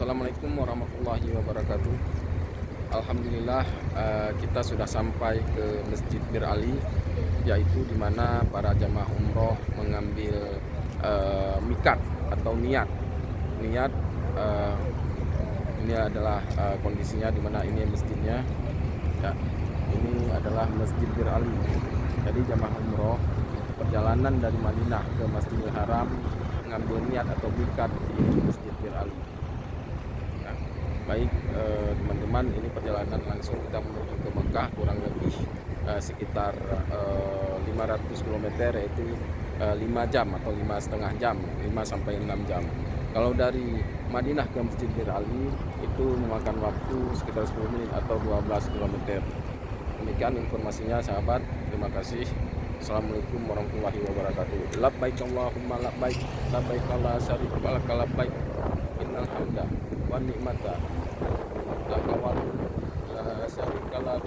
Assalamualaikum warahmatullahi wabarakatuh. Alhamdulillah, kita sudah sampai ke Masjid Bir Ali, yaitu di mana para jamaah umroh mengambil mikat atau niat. eh, ini adalah kondisinya di mana ini masjidnya. Ya, ini adalah Masjid Bir Ali. Jadi jamaah umroh perjalanan dari Madinah ke Masjidil Haram mengambil niat atau mikat di Masjid Bir Ali. Baik teman-teman, ini perjalanan langsung kita menuju ke Mekah, kurang lebih sekitar 500 km, yaitu 5 jam atau 5,5 jam, 5 sampai 6 jam. Kalau dari Madinah ke Masjid Bir Ali itu memakan waktu sekitar 10 menit atau 12 km. Demikian informasinya sahabat, terima kasih. Assalamualaikum warahmatullahi wabarakatuh. Labbaik Allahumma labbaik, labbaik la syarika lak, labbaik innal hamda wan ni'mata laka wal la syarika lak.